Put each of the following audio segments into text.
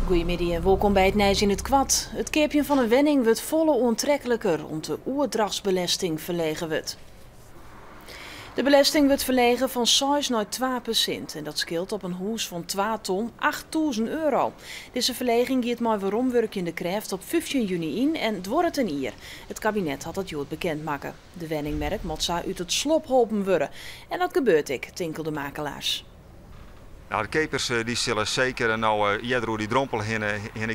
Goedemiddag en welkom bij het Nijs in het Kwad. Het keepje van een wenning wordt volle onttrekkelijker om de oerdrachtsbelasting verlegen wordt. De belasting wordt verlegen van 6 naar 2% en dat scheelt op een huis van 2 ton €8.000. Deze verleging gaat maar waarom werk in de kracht op 15 juni in en het wordt een jaar. Het kabinet had dat jood bekendmaken. De wenningmerk moet zo uit het slop geholpen worden en dat gebeurt ik, tinkelden makelaars. Nou, de kepers die zullen zeker eerder die drompel heen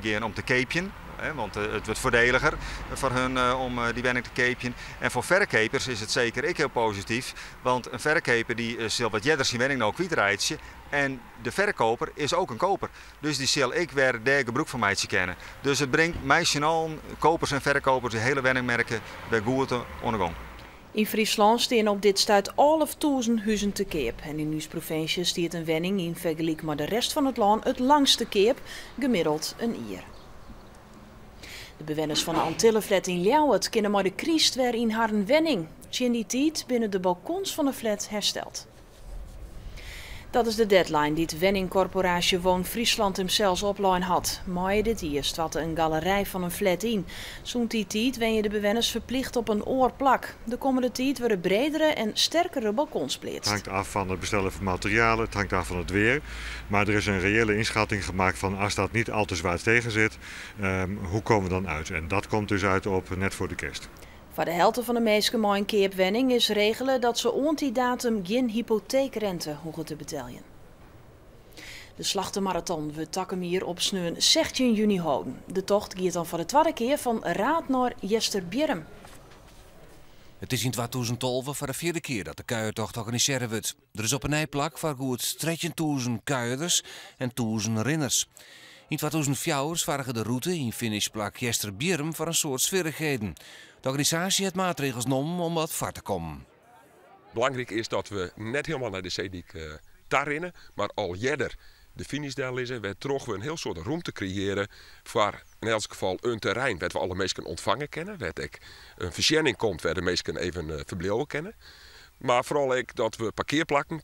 gaan om te keepjen. Want het wordt voordeliger voor hun om die wenning te keepjen. En voor verkopers is het zeker heel positief. Want een verkoper die zal wat eerder zijn wenning nou kwijtrijden. En de verkoper is ook een koper. Dus die zal ik weer daar gebruik van mij kennen. Dus het brengt mij allen, kopers en verkopers, de hele wenningmerken bij goed ondergang. In Friesland staan op dit stuit 11.000 huizen te keep. En in onze provincie stiert een wenning in vergelijking met de rest van het land het langste keep, gemiddeld een jaar. De bewoners van de Antillenflat in Ljouwert kunnen maar de crisis weer in haar wenning. In die tijd binnen de balkons van de flat hersteld. Dat is de deadline die het wenningcorporatie Woon Friesland hemzelf opline had. Maar dit eerst wat een galerij van een flat in. Zo'n die tijd wen je de bewoners verplicht op een oorplak. De komende tijd worden bredere en sterkere balkons splitst. Het hangt af van het bestellen van materialen, het hangt af van het weer. Maar er is een reële inschatting gemaakt van als dat niet al te zwaar tegen zit, hoe komen we dan uit? En dat komt dus uit op net voor de kerst. Voor de helft van de mensen met een keepwenning is regelen dat ze rond die datum geen hypotheekrente hoeven te betalen. De slachtenmarathon wordt Takkemier op sneun 16 juni houden. De tocht gaat dan voor de tweede keer van Raad naar Jesterbjerm. Het is in 2012 voor de vierde keer dat de kuiertocht georganiseerd wordt. Er is op een nijplak voor goed 13.000 kuierders en 1000 renners. In 2004 waren de route in finishplak Jesterbjerm voor een soort sferigheden. De organisatie heeft maatregels genomen om wat vaart te komen. Belangrijk is dat we net helemaal naar de Zeedik daar rennen, maar al eerder de finish daar liggen, we toch een heel soort ruimte creëren voor in elk geval een terrein waar we alle mensen ontvangen kennen, waar ik een verschijning komt waar de mensen even verblijven kennen. Maar vooral ook dat we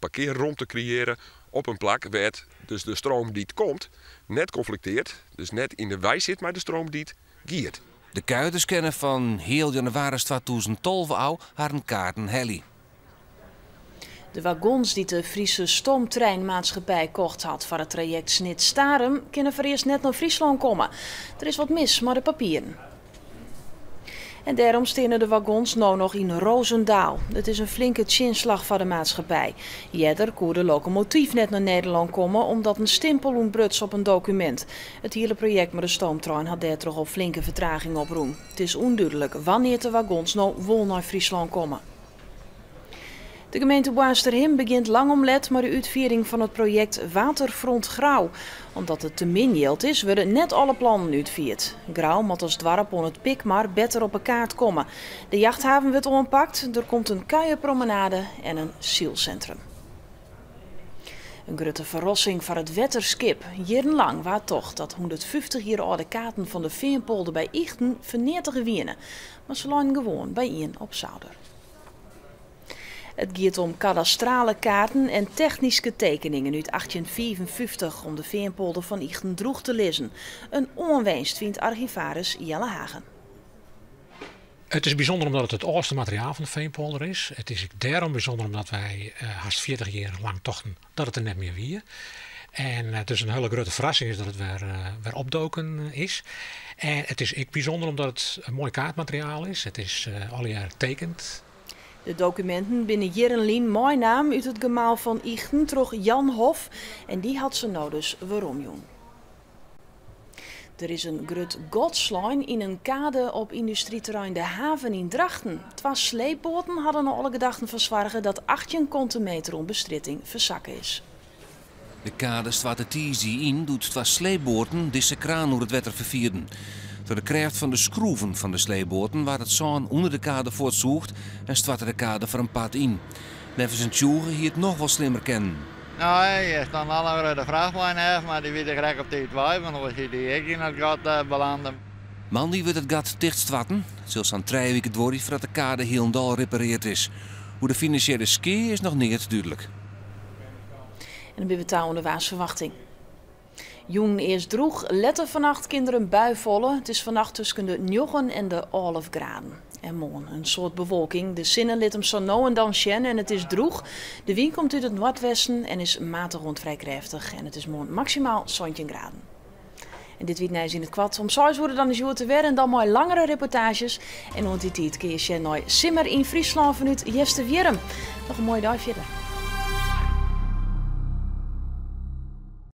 parkeerruimte creëren op een plek waar dus de stroom die het komt net conflicteert, dus net in de wei zit, maar de stroom die het giert. De kuierders kennen van heel januari 2012 al haar kaarten heli. De wagons die de Friese stoomtreinmaatschappij kocht had voor het traject Snit-Starem kunnen voor eerst net naar Friesland komen. Er is wat mis met de papieren. En daarom staan de wagons nou nog in Roosendaal. Het is een flinke chinslag voor de maatschappij. Eerder kon de locomotief net naar Nederland komen omdat een stempel ontbruts op een document. Het hele project met de stoomtrein had daar toch al flinke vertraging op roem. Het is onduidelijk wanneer de wagons nou wel naar Friesland komen. De gemeente Waasterhim begint lang omlet met de uitvoering van het project Waterfront Grauw. Omdat het te min geld is, worden net alle plannen uitgevoerd. Grauw moet als dorp on het Pikmar beter op een kaart komen. De jachthaven wordt ompakt, er komt een kuierpromenade en een zielcentrum. Een grote verrassing voor het wetterskip. Jarenlang was toch dat 150 jaar oude kaarten van de Veenpolder bij Ichten vernietigd werden. Maar ze liggen gewoon bij een op zolder. Het gaat om kadastrale kaarten en technische tekeningen uit 1855 om de Veenpolder van Ichten droeg te lezen. Een onwinst vindt archivaris Jelle Hagen. Het is bijzonder omdat het oudste materiaal van de Veenpolder is. Het is daarom bijzonder omdat wij haast 40 jaar lang tochten dat het er net meer weer. En het is een hele grote verrassing is dat het weer opdoken is. En het is ook bijzonder omdat het een mooi kaartmateriaal is. Het is alle jaar getekend. De documenten binnen Jerenlien mooi naam uit het gemaal van Ichten troch Jan Hof en die had ze nou dus waarom jong. Er is een grut godslijn in een kade op industrieterrein De Haven in Drachten. 2 sleepboten hadden al alle gedachten verzwargen dat 18 contemeter onbestritting verzakken is. De kade Zwarte Tizi in doet 2 sleepboten deze kraan door het wetter vervierden. Door de kracht van de schroeven van de sleepboten waar het zaan onder de kade voortzoekt en startte de kade voor een pad in. Nevens een tjoegen hier het nog wel slimmer kennen. Nou, je staat alle de vrachtlijn heeft, maar die weer gelijk op die 2, want dan was je die in het gat belanden. Man die wil het gat dichtstwatten, zelfs aan 3 weken door voordat de kade helemaal repareerd is. Hoe de financiële ski is nog niet duidelijk. En dan ben we touw aan de waarsverwachting. Jong is droeg, letten vannacht kinderen een bui vallen. Het is vannacht tussen de 9 en de 11 graden. En morgen een soort bewolking. De zinnen liet hem zo nou en dan sjen en het is droeg. De wind komt uit het noordwesten en is matig rond vrij krachtig. En het is morgen maximaal 17 graden. En dit weet Nijs in het kwad. Om 6 worden dan is Joer te weer en dan mooi langere reportages. En rond die tijd kun je naar Simmer in Friesland vanuit Jeste Wierm. Nog een mooie dag verder.